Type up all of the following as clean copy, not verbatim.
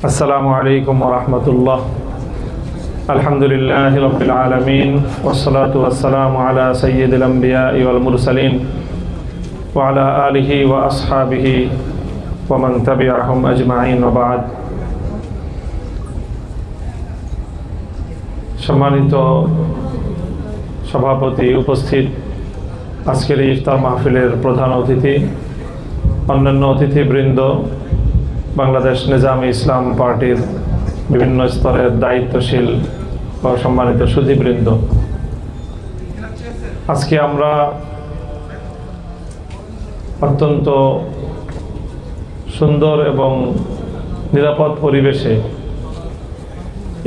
আসসালামু আলাইকুম ওয়া রাহমাতুল্লাহ। আলহামদুলিল্লাহি রাব্বিল আলামিন ওয়াসসালাতু ওয়াসসালামু আলা সাইয়্যিদিল আমবিয়াই ওয়াল মুরসালিন ওয়া আলা আলিহি ওয়া আসহাবিহি ওয়া মান তাবি'আহুম আজমাইন ওয়া বা'দ। সম্মানিত সভাপতি, উপস্থিত আজকের এই ইফতার মাহফিলের প্রধান অতিথি, অন্যান্য অতিথিবৃন্দ, বাংলাদেশ নিজামী ইসলাম পার্টির বিভিন্ন স্তরের দায়িত্বশীল ও সম্মানিত সুধীবৃন্দ, আজকে আমরা অত্যন্ত সুন্দর এবং নিরাপদ পরিবেশে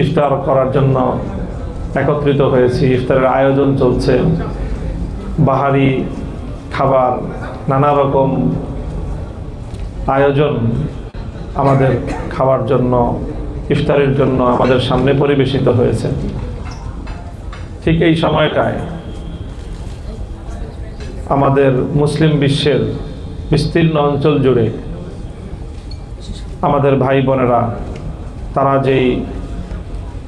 ইফতার করার জন্য একত্রিত হয়েছি। ইফতারের আয়োজন চলছে, বাহারি খাবার, নানা রকম আয়োজন আমাদের খাওয়ার জন্য, ইফতারের জন্য আমাদের সামনে পরিবেশিত হয়েছে। ঠিক এই সময়টায় আমাদের মুসলিম বিশ্বের বিস্তীর্ণ অঞ্চল জুড়ে আমাদের ভাই বোনেরা, তারা যেই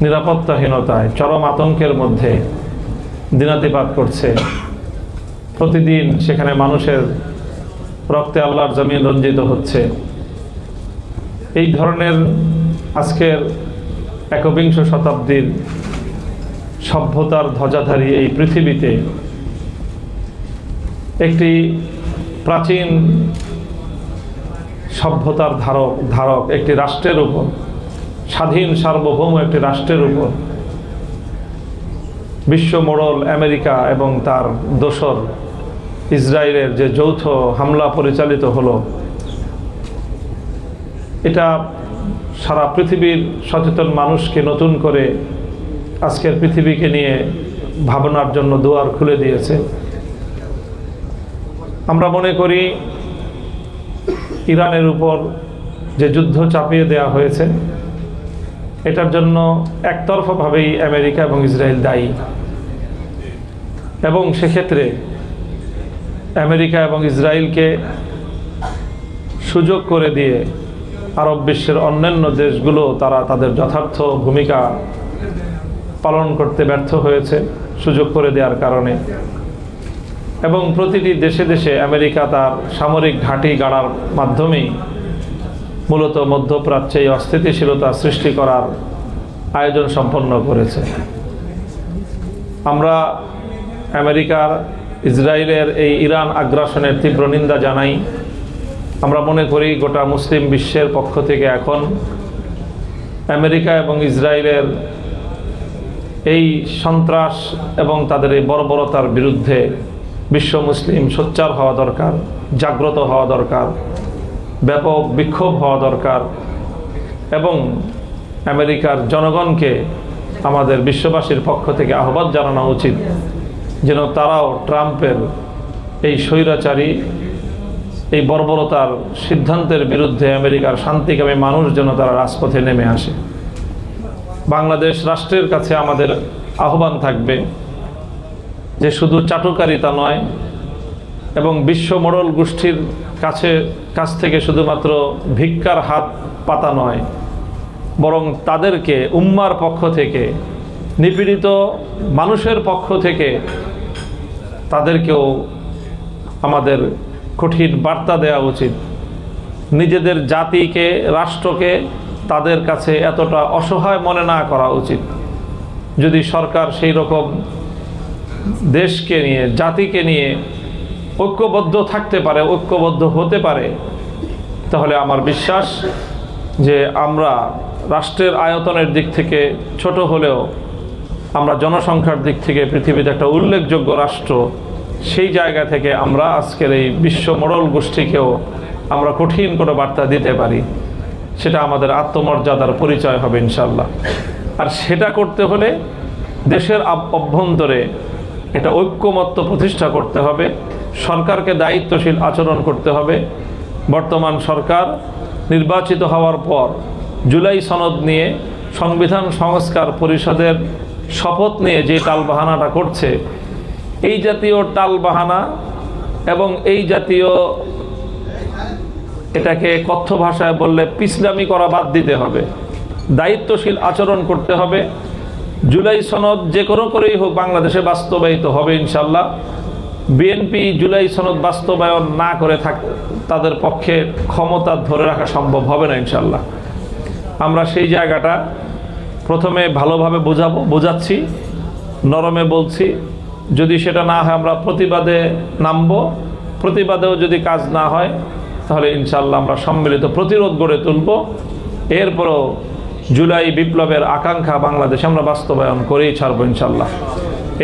নিরাপত্তাহীনতায়, চরম আতঙ্কের মধ্যে দিনাতিপাত করছে, প্রতিদিন সেখানে মানুষের রক্তে আল্লাহর জমিন রঞ্জিত হচ্ছে। এই ধরনের আজকের একবিংশ শতাব্দীর সভ্যতার ধ্বজাধারী এই পৃথিবীতে একটি প্রাচীন সভ্যতার ধারক একটি রাষ্ট্রের উপর, স্বাধীন সার্বভৌম একটি রাষ্ট্রের উপর বিশ্ব মোড়ল আমেরিকা এবং তার দোসর ইসরায়েলের যে যৌথ হামলা পরিচালিত হলো, এটা সারা পৃথিবীর সচেতন মানুষকে নতুন করে আজকের পৃথিবীকে নিয়ে ভাবনার জন্য দুয়ার খুলে দিয়েছে। আমরা মনে করি ইরানের উপর যে যুদ্ধ চাপিয়ে দেওয়া হয়েছে, এটার জন্য একতরফাভাবেই আমেরিকা এবং ইসরায়েল দায়ী, এবং সেক্ষেত্রে আমেরিকা এবং ইসরায়েলকে সুযোগ করে দিয়ে আরব বিশ্বের অন্যান্য দেশগুলো তারা তাদের যথার্থ ভূমিকা পালন করতে ব্যর্থ হয়েছে সুযোগ করে দেওয়ার কারণে। এবং প্রতিটি দেশে দেশে আমেরিকা তার সামরিক ঘাঁটি গাড়ার মাধ্যমেই মূলত মধ্যপ্রাচ্যে এই অস্থিতিশীলতা সৃষ্টি করার আয়োজন সম্পন্ন করেছে। আমরা আমেরিকার, ইসরায়েলের এই ইরান আগ্রাসনের তীব্র নিন্দা জানাই। আমরা মনে করি গোটা মুসলিম বিশ্বের পক্ষ থেকে এখন আমেরিকা এবং ইসরায়েলের এই সন্ত্রাস এবং তাদের এই বর্বরতার বিরুদ্ধে বিশ্ব মুসলিম সোচ্চার হওয়া দরকার, জাগ্রত হওয়া দরকার, ব্যাপক বিক্ষোভ হওয়া দরকার, এবং আমেরিকার জনগণকে আমাদের বিশ্ববাসীর পক্ষ থেকে আহ্বান জানানো উচিত যেন তারাও ট্রাম্পের এই স্বৈরাচারী, এই বর্বরতার সিদ্ধান্তের বিরুদ্ধে আমেরিকার শান্তিকামী মানুষ যেন তারা রাজপথে নেমে আসে। বাংলাদেশ রাষ্ট্রের কাছে আমাদের আহ্বান থাকবে যে শুধু চাটুকারিতা নয় এবং বিশ্ব মোড়ল গোষ্ঠীর কাছ থেকে শুধুমাত্র ভিক্ষার হাত পাতা নয়, বরং তাদেরকে উম্মার পক্ষ থেকে, নিপীড়িত মানুষের পক্ষ থেকে তাদেরকেও আমাদের কঠিন বার্তা দেওয়া উচিত। নিজেদের জাতিকে, রাষ্ট্রকে তাদের কাছে এতটা অসহায় মনে না করা উচিত। যদি সরকার সেই রকম দেশকে নিয়ে, জাতিকে নিয়ে ঐক্যবদ্ধ থাকতে পারে, ঐক্যবদ্ধ হতে পারে, তাহলে আমার বিশ্বাস যে আমরা রাষ্ট্রের আয়তনের দিক থেকে ছোট হলেও আমরা জনসংখ্যার দিক থেকে পৃথিবীতে একটা উল্লেখযোগ্য রাষ্ট্র। সেই জায়গা থেকে আমরা আজকের এই বিশ্ব মোড়ল গোষ্ঠীকেও আমরা কঠিন কোনো বার্তা দিতে পারি। সেটা আমাদের আত্মমর্যাদার পরিচয় হবে ইনশাল্লাহ। আর সেটা করতে হলে দেশের অভ্যন্তরে এটা ঐক্যমত্য প্রতিষ্ঠা করতে হবে, সরকারকে দায়িত্বশীল আচরণ করতে হবে। বর্তমান সরকার নির্বাচিত হওয়ার পর জুলাই সনদ নিয়ে, সংবিধান সংস্কার পরিষদের শপথ নিয়ে যে টালবাহানাটা করছে, এই জাতীয় টালবাহানা এবং এই জাতীয় এটাকে কথ্য ভাষায় বললে পিছলামি করা বাদ দিতে হবে, দায়িত্বশীল আচরণ করতে হবে। জুলাই সনদ যে কোনো করেই হোক বাংলাদেশে বাস্তবায়িত হবে ইনশাল্লাহ। বিএনপি জুলাই সনদ বাস্তবায়ন না করে তাদের পক্ষে ক্ষমতা ধরে রাখা সম্ভব হবে না ইনশাল্লাহ। আমরা সেই জায়গাটা প্রথমে ভালোভাবে বোঝাচ্ছি, নরমে বলছি। যদি সেটা না হয় আমরা প্রতিবাদে নামব, প্রতিবাদেও যদি কাজ না হয় তাহলে ইনশাল্লাহ আমরা সম্মিলিত প্রতিরোধ গড়ে তুলব। এরপরও জুলাই বিপ্লবের আকাঙ্ক্ষা বাংলাদেশে আমরা বাস্তবায়ন করেই ছাড়বো ইনশাল্লাহ।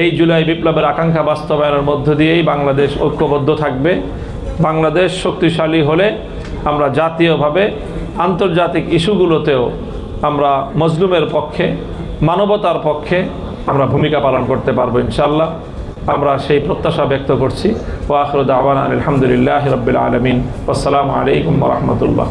এই জুলাই বিপ্লবের আকাঙ্ক্ষা বাস্তবায়নের মধ্য দিয়েই বাংলাদেশ ঐক্যবদ্ধ থাকবে। বাংলাদেশ শক্তিশালী হলে আমরা জাতীয়ভাবে আন্তর্জাতিক ইস্যুগুলোতেও আমরা মজলুমের পক্ষে, মানবতার পক্ষে আমরা ভূমিকা পালন করতে পারবো ইনশাল্লাহ। আমরা সেই প্রত্যাশা ব্যক্ত করছি। ওয়া আখিরু দাওয়ানা আলহামদুলিল্লাহি রাব্বিল আলামিন। আসসালামু আলাইকুম ওয়া রাহমাতুল্লাহ।